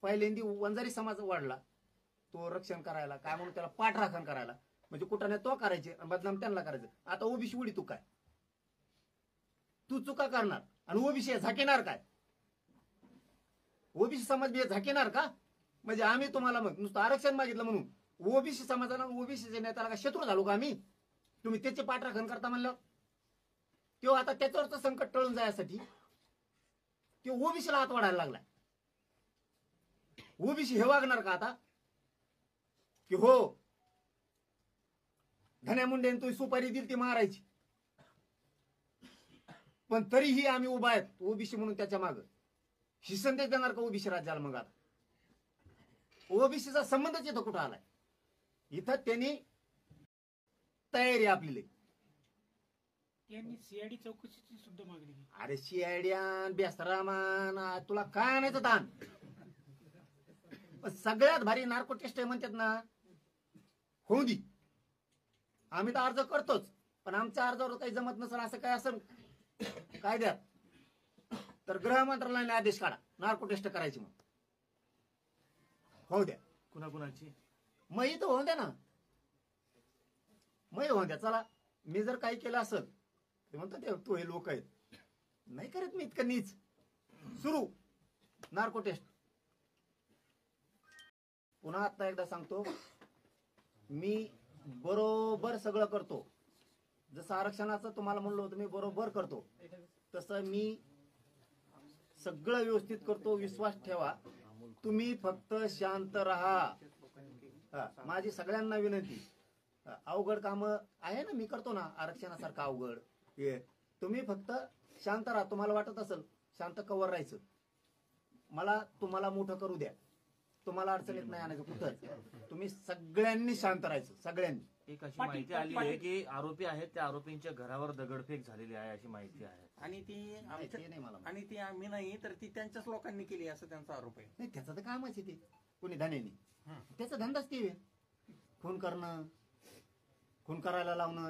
पहिल्यांदी वंजारी समाज वाढला तो रक्षण करायला, काय म्हणून त्याला पाठराखण करायला, म्हणजे कुठाने तो करायचे आणि बदनाम त्यांना करायचं. आता ओबीसी उडी तू काय, तू चुका करणार आणि ओबीसी झाकेणार काय? ओबीसी समाज बी झाकेणार का? म्हणजे आम्ही तुम्हाला मग नुसतं आरक्षण मागितलं म्हणून ओबीसी समाजाला, ओबीसीच्या नेत्याला का शत्रू झालो का आम्ही? तुम्ही त्याचे पाठराखण करता म्हणलं किंवा आता त्याच्यावरचं संकट टळून जाण्यासाठी तो ओबीसीला हात वाढायला लागलाय. ओबीसी हे वागणार का आता की हो धन्या मुंडेने तुझी सुपारी दिली ती मारायची, पण तरीही आम्ही उभा आहेत ओबीसी म्हणून त्याच्या मागं. ही संदेश देणार का ओबीसी राज्याला? मग आता ओबीसीचा संबंधच इथं कुठं आलाय? इथं त्यांनी तयारी आपली. त्यांनी सीआयडी चौकशीची सुद्धा मागणी केली. अरे सीआयडियान बेस्तरामान तुला काय आणायचं ताण? सगळ्यात भारी नार्को टेस्ट म्हणतात ना, होऊ दे. आम्ही तर अर्ज करतोच, पण आमच्या अर्जावर काही जमत नसेल असं काय असेल कायद्यात तर गृह मंत्रालयाने आदेश काढा नार्को टेस्ट करायची. मग होऊ द्या. कुणाकुणाची? मग इथं होऊन द्या ना, मग होऊन द्या. चला मी जर काही केलं असेल ते म्हणतात ते तू हे लोक आहेत, नाही करत मी इतकं नीच. सुरू नार्को टेस्ट. पुन्हा आता एकदा सांगतो, मी बरोबर सगळं करतो. जसं आरक्षणाचं तुम्हाला म्हणलं होतं मी बरोबर करतो, तसं मी सगळं व्यवस्थित करतो. विश्वास ठेवा. तुम्ही फक्त शांत राहा. माझी सगळ्यांना विनंती. अवघड काम आहे ना, मी करतो ना आरक्षणासारखं अवघड हे. तुम्ही फक्त शांत राहा. तुम्हाला वाटत असेल शांत कवर राहायचं, मला तुम्हाला मोठं करू द्या. तुम्हाला अडचणीत नाही आणायचं कुठं. तुम्ही सगळ्यांनी शांत राहायचं, सगळ्यांनी. एक अशी माहिती आली आहे की आरोपी आहेत त्या आरोपींच्या घरावर दगडफेक झालेली आहे अशी माहिती आहे. आणि ती ते नाही मला. आणि ती आम्ही नाही तर ती त्यांच्याच लोकांनी केली असं त्यांचा आरोप आहे. नाही त्याचं तर कामच आहे ते. कोणी धान्यानी त्याचा धंदाच ते खून करणं, खून करायला लावणं.